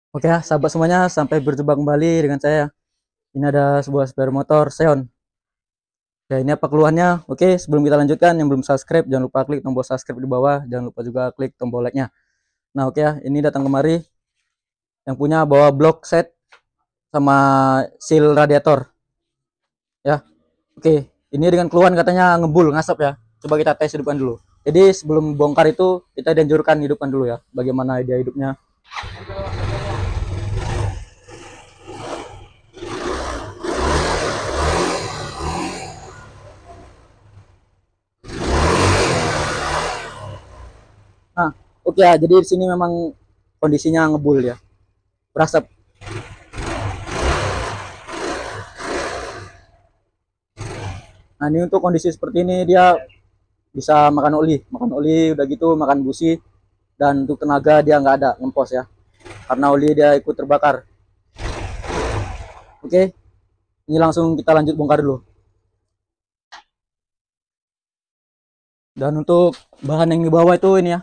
Oke ya, sahabat semuanya, sampai berjumpa kembali dengan saya. Ini ada sebuah spare motor Xeon. Ya, ini apa keluhannya? Oke, sebelum kita lanjutkan, yang belum subscribe, jangan lupa klik tombol subscribe di bawah. Jangan lupa juga klik tombol like-nya. Nah, oke ya, ini datang kemari yang punya bawa blok set sama seal radiator. Ya, oke. Ini dengan keluhan katanya ngebul, ngasap ya. Coba kita tes hidupkan dulu. Jadi sebelum bongkar itu, kita dianjurkan hidupkan dulu ya. Bagaimana dia hidupnya. Nah, oke ya, jadi di sini memang kondisinya ngebul ya. Berasap. Nah, ini untuk kondisi seperti ini dia bisa makan oli udah gitu makan busi, dan untuk tenaga dia nggak ada ngempos ya, karena oli dia ikut terbakar. Oke, ini langsung kita lanjut bongkar dulu. Dan untuk bahan yang di bawah itu ini ya,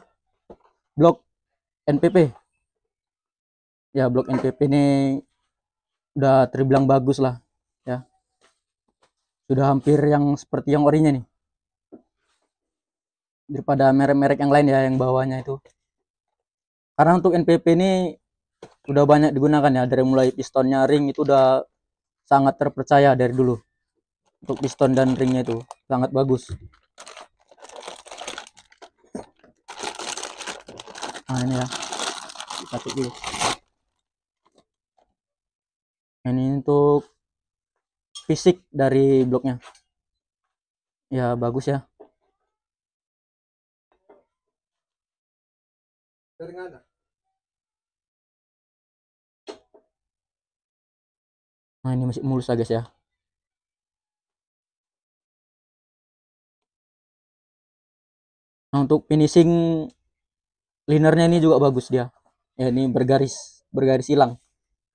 blok NPP. Ya, blok NPP ini udah terbilang bagus lah ya, sudah hampir yang seperti yang orinya nih, daripada merek-merek yang lain ya yang bawahnya itu. Karena untuk NPP ini udah banyak digunakan ya, dari mulai pistonnya, ring itu udah sangat terpercaya dari dulu. Untuk piston dan ringnya itu sangat bagus. Nah, ini ya, kita cek dulu. Ini untuk fisik dari bloknya, ya bagus ya. Nah, ini masih mulus ya guys ya. Nah, untuk finishing linernya ini juga bagus dia ya, ini bergaris bergaris hilang,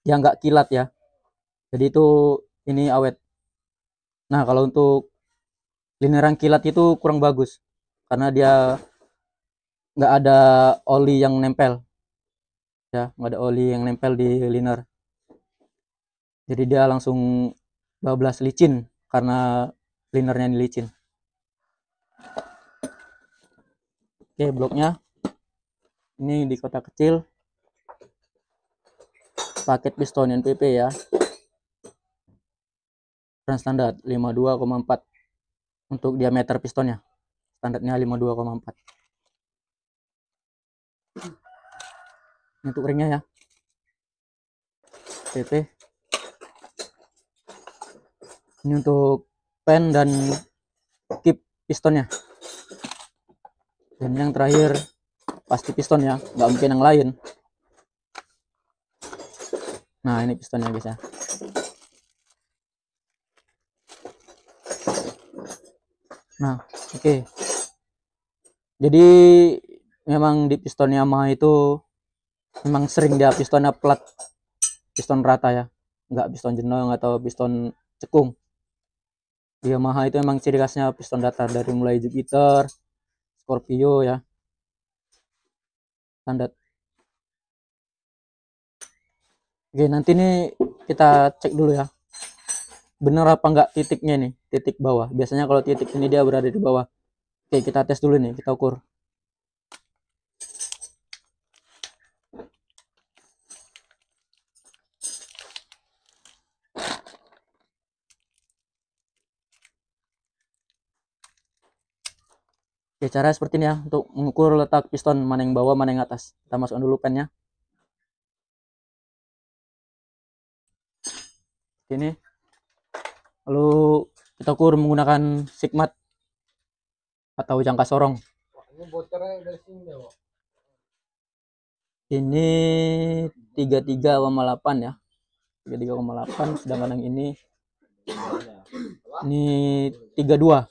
dia nggak kilat ya, jadi itu ini awet. Nah, kalau untuk liner yang kilat itu kurang bagus, karena dia nggak ada oli yang nempel ya, nggak ada oli yang nempel di liner, jadi dia langsung bablas licin karena linernya ini licin. Oke, bloknya ini di kotak kecil, paket piston NPP ya, ukuran standar 52,4 untuk diameter pistonnya, standarnya 52,4. Untuk ringnya ya, PP. Ini untuk pen dan kip pistonnya. Dan yang terakhir pasti piston ya, nggak mungkin yang lain. Nah, ini pistonnya guys ya. Nah, oke. Jadi memang di piston Yamaha itu memang sering dia pistonnya plat, piston rata ya, nggak piston jenong atau piston cekung. Di Yamaha itu memang ciri khasnya piston datar, dari mulai Jupiter, Scorpio ya, standar. Oke, nanti nih kita cek dulu ya, bener apa enggak titiknya nih, titik bawah. Biasanya kalau titik ini dia berada di bawah. Oke, kita tes dulu nih, kita ukur. Oke, cara seperti ini ya, untuk mengukur letak piston, mana yang bawah, mana yang atas. Kita masukkan dulu pennya. Ini. Lalu kita ukur menggunakan sigmat atau jangka sorong. Ini 33,8 ya. 33,8, sedangkan yang ini 32.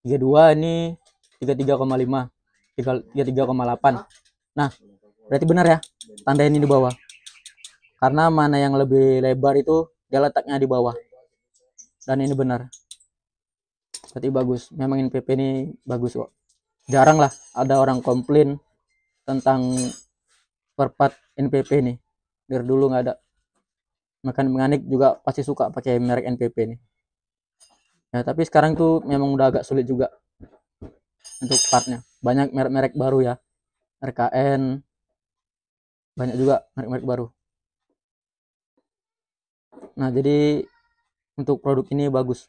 32 ini 33,5. 33,8. Nah, berarti benar ya, tanda ini di bawah. Karena mana yang lebih lebar itu dia letaknya di bawah. Dan ini benar. Berarti bagus. Memang NPP ini bagus kok. Jarang lah ada orang komplain tentang spare part NPP ini. Dari dulu nggak ada. Mekanik juga pasti suka pakai merek NPP nih. Ya, tapi sekarang tuh memang udah agak sulit juga untuk partnya. Banyak merek-merek baru ya. RKN, banyak juga merek-merek baru. Nah, jadi untuk produk ini bagus.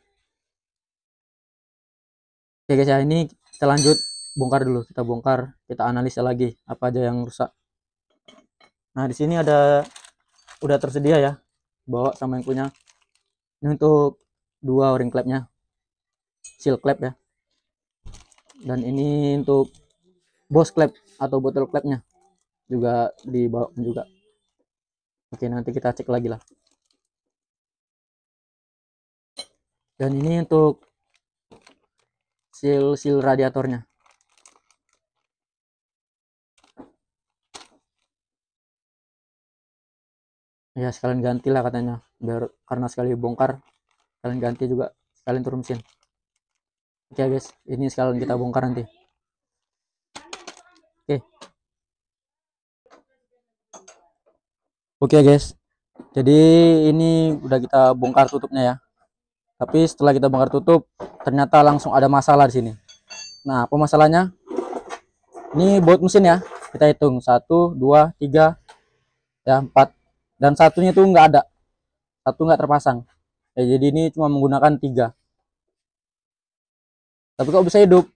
Oke guys ya, ini kita lanjut bongkar dulu. Kita bongkar, kita analisa lagi apa aja yang rusak. Nah, di sini ada udah tersedia ya, bawa sama yang punya. Ini untuk dua o-ring clampnya, seal clamp ya. Dan ini untuk boss clamp atau bottle clampnya juga dibawa juga. Oke, nanti kita cek lagi lah. Dan ini untuk seal radiatornya. Ya sekalian ganti lah katanya, biar karena sekali bongkar kalian ganti juga, sekalian turun mesin. Oke guys, ini sekalian kita bongkar nanti. Oke guys, jadi ini udah kita bongkar tutupnya ya. Tapi setelah kita bongkar tutup, ternyata langsung ada masalah di sini. Nah, apa masalahnya? Ini baut mesin ya. Kita hitung 1, 2, 3, ya 4. Dan satunya itu nggak ada. Satu nggak terpasang. Ya, jadi ini cuma menggunakan 3. Tapi kok bisa hidup?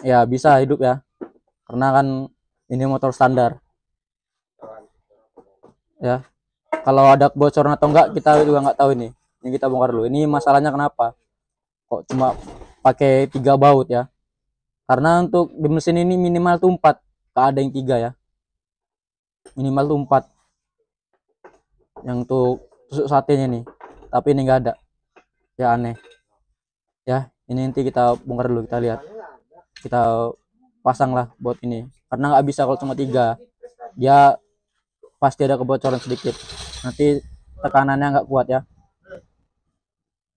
Ya bisa hidup ya. Karena kan ini motor standar. Ya. Kalau ada kebocoran atau enggak kita juga nggak tahu ini. Ini kita bongkar dulu. Ini masalahnya kenapa? Kok cuma pakai 3 baut ya? Karena untuk di mesin ini minimal tuh 4. Gak ada yang 3 ya. Minimal tuh 4. Yang tuh tusuk satenya nih. Tapi ini nggak ada. Ya aneh. Ya, ini nanti kita bongkar dulu, kita lihat. Kita pasang lah buat ini. Karena nggak bisa kalau cuma 3. Dia pasti ada kebocoran sedikit. Nanti tekanannya nggak kuat ya.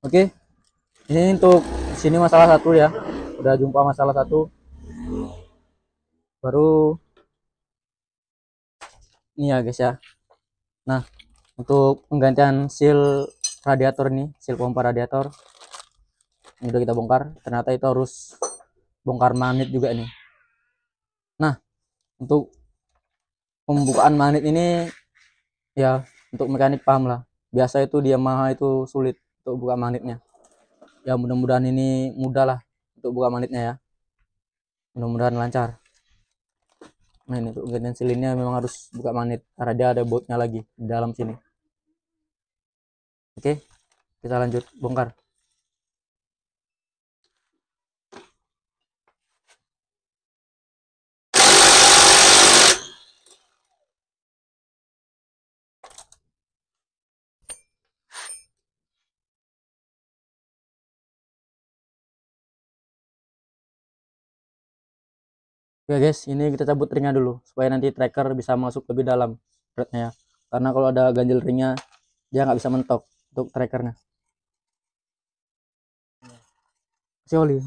Oke. Ini untuk sini masalah satu ya. Udah jumpa masalah satu. Baru ini ya guys ya. Nah, untuk penggantian seal radiator nih, seal pompa radiator ini udah kita bongkar. Ternyata itu harus bongkar magnet juga nih. Nah, untuk pembukaan magnet ini ya untuk mekanik paham lah. Biasa itu dia Yamaha itu sulit untuk buka magnetnya. Ya mudah-mudahan ini mudah lah untuk buka magnetnya ya. Mudah-mudahan lancar. Nah ini untuk penggantian silinnya memang harus buka magnet karena dia ada bautnya lagi di dalam sini. Oke, kita lanjut bongkar. Oke guys, ini kita cabut ringnya dulu supaya nanti tracker bisa masuk lebih dalam threadnya ya. Karena kalau ada ganjil ringnya dia nggak bisa mentok untuk trackernya. Si oli.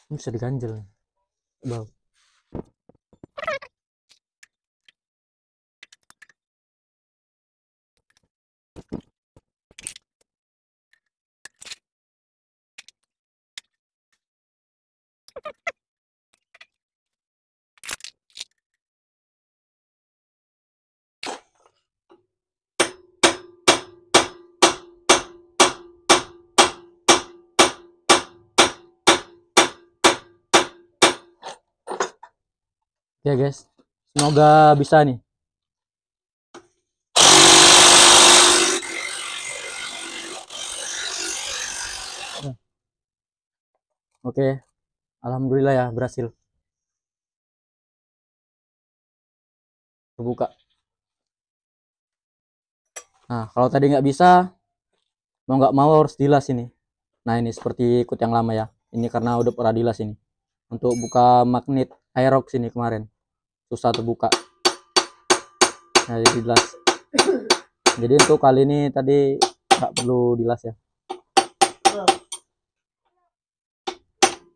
Ini bisa diganjel. Bau. Ya guys, semoga bisa nih. Oke, alhamdulillah ya berhasil terbuka. Nah, kalau tadi nggak bisa, mau nggak mau harus dilas ini. Nah, ini seperti ikut yang lama ya. Ini karena udah pernah dilas ini. Untuk buka magnet Aerox ini kemarin susah terbuka. Nah, jadi dilas. Jadi untuk kali ini tadi nggak perlu dilas ya,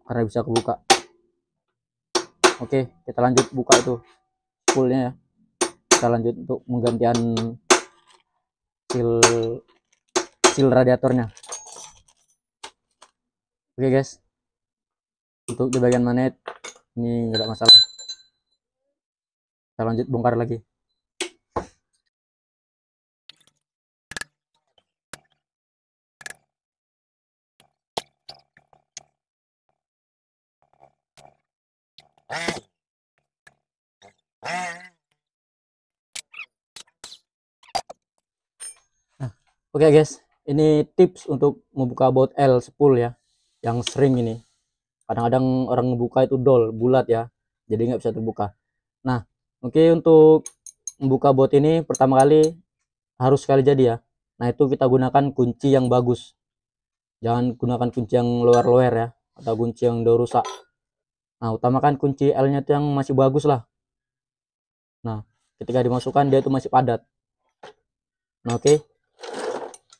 karena bisa kebuka. Oke, kita lanjut buka itu spoolnya ya. Kita lanjut untuk penggantian seal seal radiatornya. Oke guys, untuk di bagian magnet ini nggak ada masalah. Kita lanjut bongkar lagi. Nah, oke guys, ini tips untuk membuka baut L spool ya, yang sering ini. Kadang-kadang orang membuka itu dol, bulat ya, jadi nggak bisa terbuka. Nah, oke, untuk membuka baut ini pertama kali harus sekali jadi ya. Nah, itu kita gunakan kunci yang bagus. Jangan gunakan kunci yang lower-lower ya, atau kunci yang udah rusak. Nah, utamakan kunci L-nya itu yang masih bagus lah. Nah, ketika dimasukkan dia itu masih padat. Nah, oke.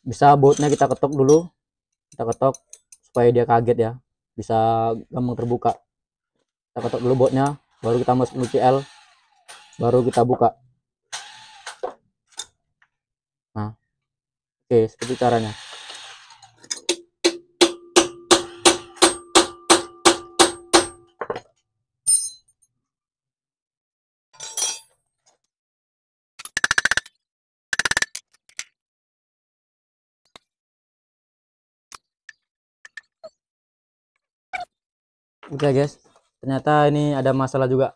Bisa bautnya kita ketok dulu. Kita ketok supaya dia kaget ya. Bisa gampang terbuka. Kita ketok dulu bautnya, baru kita masuk kunci L, baru kita buka. Nah, oke, seperti caranya. Oke guys, ternyata ini ada masalah juga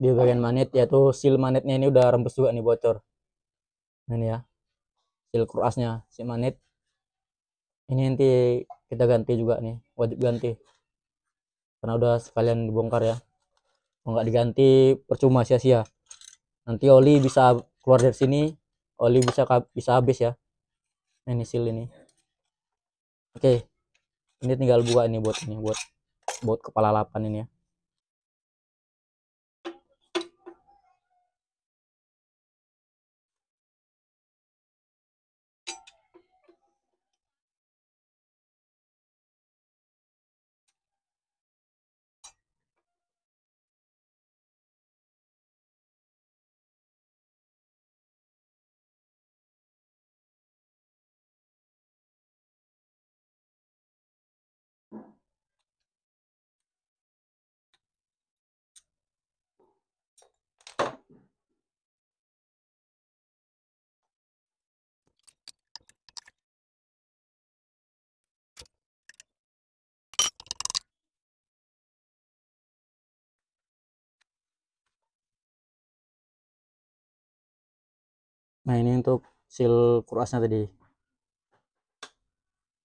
di bagian magnet, yaitu seal magnetnya ini udah rembes juga nih, bocor. Nah, ini ya, seal kerasnya si magnet ini nanti kita ganti juga nih, wajib ganti karena udah sekalian dibongkar ya. Kalau nggak diganti percuma, sia-sia. Nanti oli bisa keluar dari sini, oli bisa habis ya. Nah, ini seal ini. Oke, ini tinggal buka ini buat kepala 8 ini ya. Nah, ini untuk seal kerasnya tadi,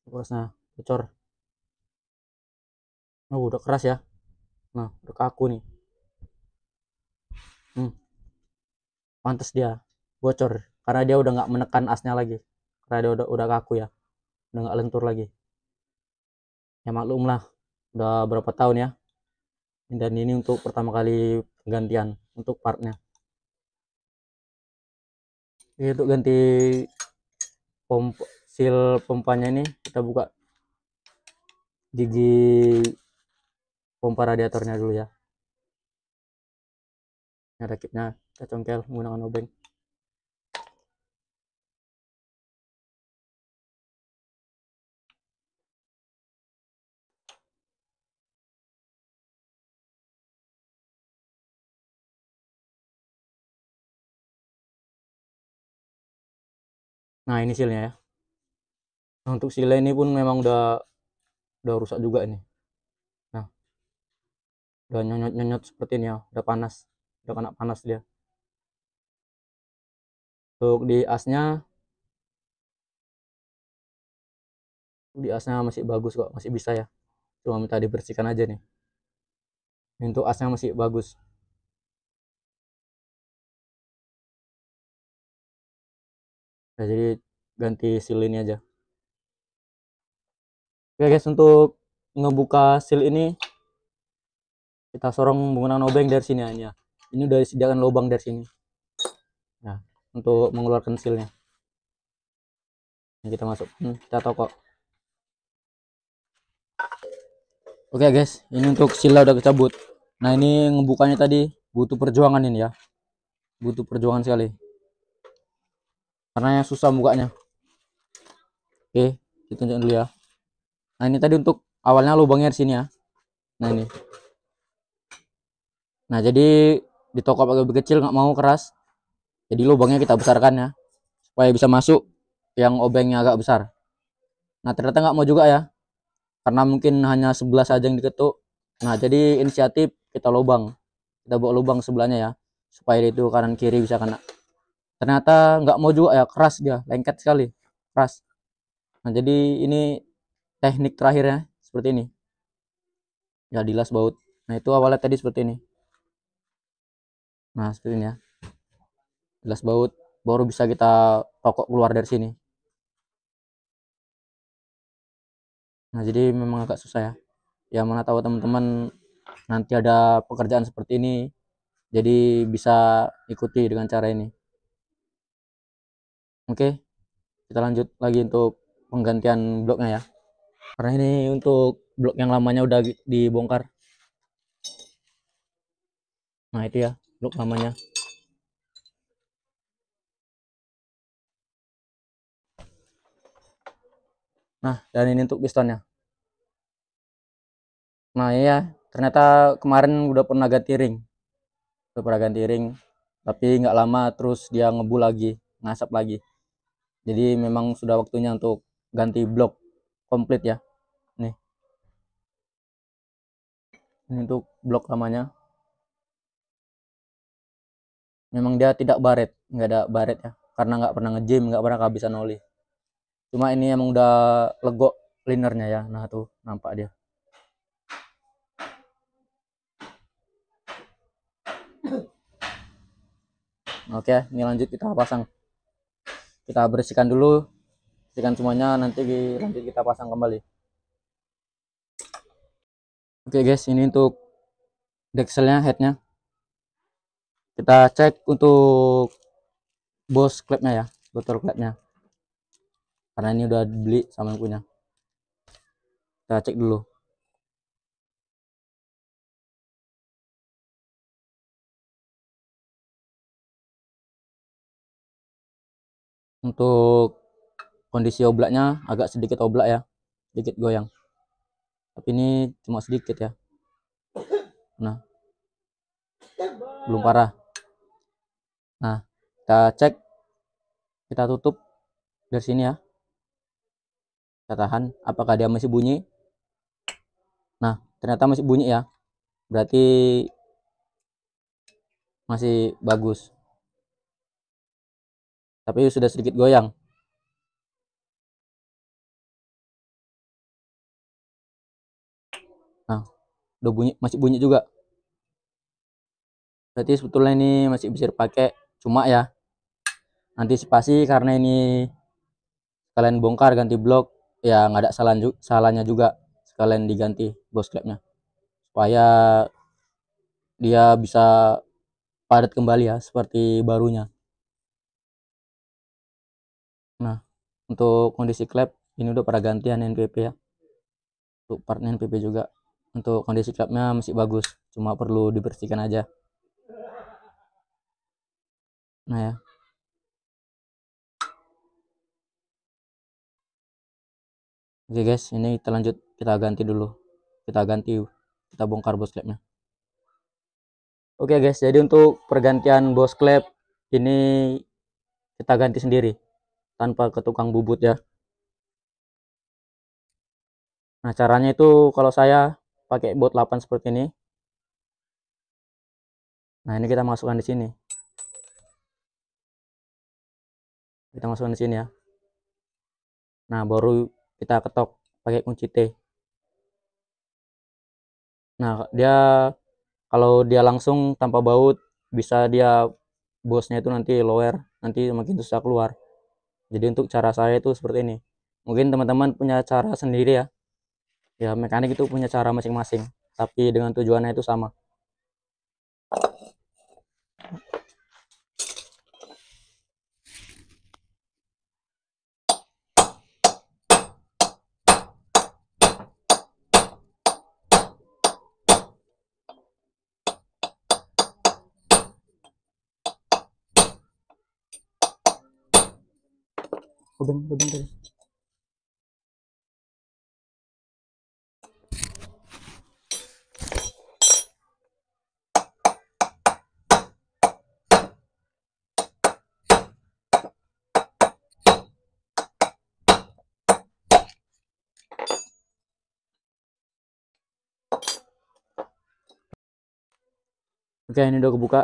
kerasnya bocor. Oh, udah keras ya. Nah, udah kaku nih. Pantas dia bocor karena dia udah nggak menekan asnya lagi, karena dia udah kaku ya, udah nggak lentur lagi. Ya maklum lah, udah berapa tahun ya, dan ini untuk pertama kali penggantian untuk partnya. Ini untuk ganti seal pompanya ini, kita buka gigi pompa radiatornya dulu ya. Ini ada kitnya, kita congkel menggunakan obeng. Nah, ini sealnya ya. Nah, untuk seal ini pun memang udah rusak juga ini. Nah, udah nyonyot seperti ini ya, udah panas, udah kena panas dia. Untuk di asnya Di asnya masih bagus kok, masih bisa ya, cuma minta dibersihkan aja nih. Untuk asnya masih bagus. Nah, jadi ganti seal ini aja. Oke guys, untuk ngebuka seal ini kita sorong menggunakan obeng dari sini aja. Ini udah disediakan lubang dari sini. Nah, untuk mengeluarkan sealnya. Ini kita masuk, kita tokok. Oke guys, ini untuk seal udah kecabut. Nah, ini ngebukanya tadi butuh perjuangan ini ya. Butuh perjuangan sekali. Karena susah bukanya. Oke, kita tunjukin dulu ya. Nah, ini tadi untuk awalnya lubangnya di sini ya. Nah, ini. Nah, jadi ditokop agak lebih kecil, nggak mau keras. Jadi lubangnya kita besarkan ya, supaya bisa masuk yang obengnya agak besar. Nah, ternyata nggak mau juga ya, karena mungkin hanya sebelah saja yang diketuk. Nah, jadi inisiatif kita lubang. Kita buat lubang sebelahnya ya, supaya itu kanan kiri bisa kena. Ternyata nggak mau juga ya, keras dia, lengket sekali, keras. Nah, jadi ini teknik terakhirnya seperti ini. Ya, dilas baut. Nah, itu awalnya tadi seperti ini. Nah, seperti ini ya. Dilas baut, baru bisa kita tokok keluar dari sini. Nah, jadi memang agak susah ya. Ya, mana tahu teman-teman nanti ada pekerjaan seperti ini, jadi bisa ikuti dengan cara ini. Oke, kita lanjut lagi untuk penggantian bloknya ya. Karena ini untuk blok yang lamanya udah dibongkar. Nah, itu ya blok lamanya. Nah, dan ini untuk pistonnya. Nah, iya, ternyata kemarin udah pernah ganti ring. Udah pernah ganti ring, tapi nggak lama terus dia ngebu lagi, ngasap lagi. Jadi memang sudah waktunya untuk ganti blok komplit ya. Nih, ini untuk blok lamanya. Memang dia tidak baret, nggak ada baret ya, karena nggak pernah nge-gym, nggak pernah kehabisan oli. Cuma ini emang udah legok linernya ya. Nah, tuh nampak dia. Oke, ini lanjut kita pasang. Kita bersihkan dulu, bersihkan semuanya, nanti lanjut kita pasang kembali. Oke guys, ini untuk dexelnya, headnya. Kita cek untuk bos klepnya ya, botol klepnya. Karena ini udah dibeli sama yang punya. Kita cek dulu. Untuk kondisi oblaknya agak sedikit oblak ya, sedikit goyang. Tapi ini cuma sedikit ya. Nah, belum parah. Nah, kita cek, kita tutup dari sini ya. Kita tahan, apakah dia masih bunyi. Nah, ternyata masih bunyi ya, berarti masih bagus, tapi sudah sedikit goyang. Nah, udah bunyi, masih bunyi juga, berarti sebetulnya ini masih bisa dipakai. Cuma ya antisipasi, karena ini sekalian bongkar ganti blok ya, nggak ada salahnya juga sekalian diganti bos klepnya, supaya dia bisa padat kembali ya seperti barunya. Nah, untuk kondisi klep ini udah pada gantian NPP ya, untuk partnya NPP juga. Untuk kondisi klepnya masih bagus, cuma perlu dibersihkan aja. Nah ya, oke guys, ini kita lanjut, kita ganti dulu, kita bongkar bos klepnya. Oke guys, jadi untuk pergantian bos klep ini kita ganti sendiri tanpa ke tukang bubut ya. Nah, caranya itu kalau saya pakai bot 8 seperti ini. Nah, ini kita masukkan di sini. Kita masukkan di sini ya. Nah, baru kita ketok. pakai kunci T. Nah, dia kalau dia langsung tanpa baut, bisa dia bosnya itu nanti lower, nanti makin susah keluar. Jadi untuk cara saya itu seperti ini. Mungkin teman-teman punya cara sendiri ya. Ya, mekanik itu punya cara masing-masing, tapi dengan tujuannya itu sama. Bentar. Oke, ini udah kebuka.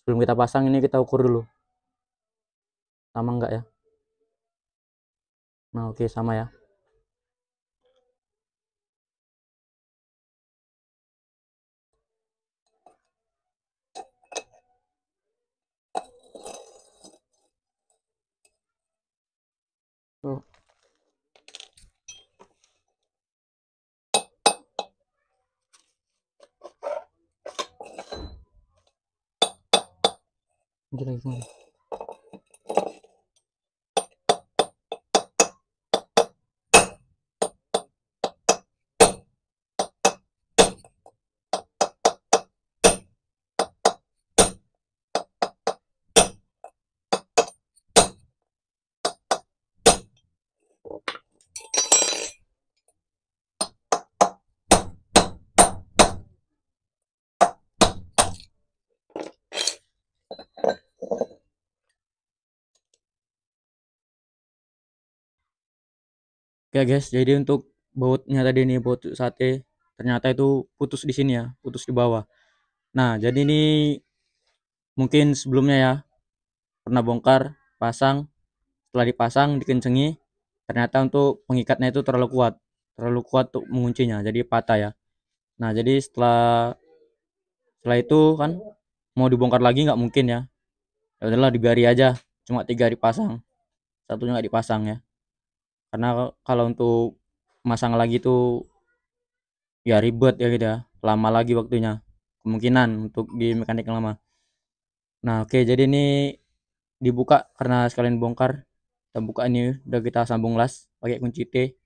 Sebelum kita pasang ini kita ukur dulu. Sama enggak ya? Nah, oke, sama ya. Tuh. Lagi. Oke guys, jadi untuk bautnya tadi nih, baut sate ternyata itu putus di sini ya, putus di bawah. Nah, jadi ini mungkin sebelumnya ya pernah bongkar, pasang, setelah dipasang dikencengi, ternyata untuk pengikatnya itu terlalu kuat untuk menguncinya, jadi patah ya. Nah, jadi setelah itu kan mau dibongkar lagi nggak mungkin ya. Ya udahlah dibiari aja, cuma 3 dipasang, satunya nggak dipasang ya. Karena kalau untuk masang lagi tuh ya ribet ya gitu ya, lama lagi waktunya kemungkinan untuk di mekanik yang lama. Nah, oke, jadi ini dibuka karena sekalian bongkar. Kita buka ini, udah kita sambung las pakai kunci T.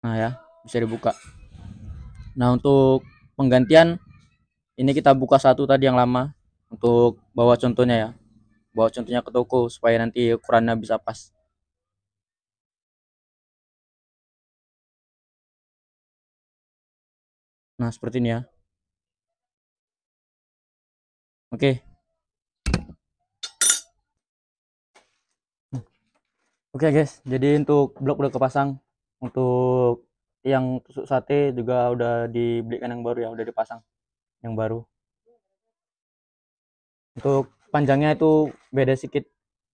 Nah ya, bisa dibuka. Nah, untuk penggantian ini kita buka satu tadi yang lama untuk bawa contohnya ya, bawa contohnya ke toko supaya nanti ukurannya bisa pas. Nah, seperti ini ya. Oke. Oke guys, jadi untuk blok udah kepasang. Untuk yang tusuk sate juga udah dibelikan yang baru ya, udah dipasang yang baru. Untuk panjangnya itu beda sedikit,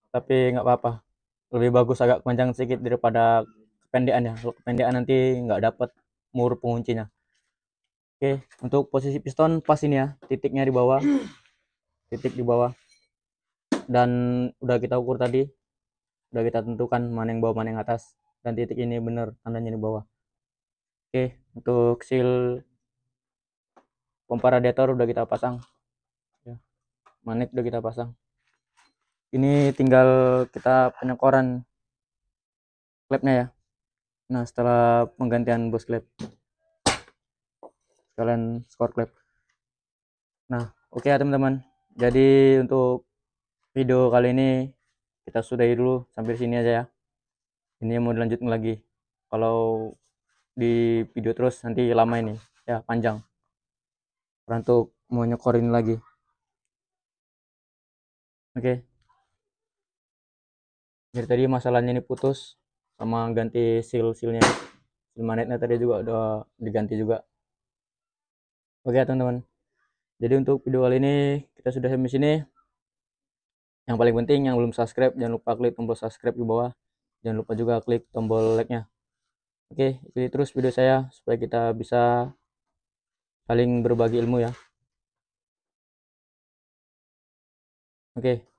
tapi nggak apa-apa. Lebih bagus agak panjang sedikit daripada kependekan ya. Kalau kependekan nanti nggak dapat mur penguncinya. Oke, untuk posisi piston pas ini ya, titiknya di bawah, titik di bawah. Dan udah kita ukur tadi, udah kita tentukan mana yang bawah, mana yang atas. Dan titik ini bener tandanya di bawah. Oke, untuk seal pompa radiator udah kita pasang. Ya, magnet udah kita pasang. Ini tinggal kita penyekoran klepnya ya. Nah, setelah penggantian bos klep, sekalian skor klep. Nah, oke ya teman-teman. Jadi untuk video kali ini kita sudahi dulu sampai sini aja ya. Ini mau dilanjutin lagi. Kalau di video terus nanti lama ini ya, panjang. Untuk mau nyekorin lagi. Oke. Jadi tadi masalahnya ini putus sama ganti seal-sealnya. Seal magnetnya tadi juga udah diganti juga. Oke ya teman-teman. Jadi untuk video kali ini kita sudah sampai sini. Yang paling penting yang belum subscribe jangan lupa klik tombol subscribe di bawah. Jangan lupa juga klik tombol like-nya. Oke, ikuti terus video saya supaya kita bisa saling berbagi ilmu ya. Oke.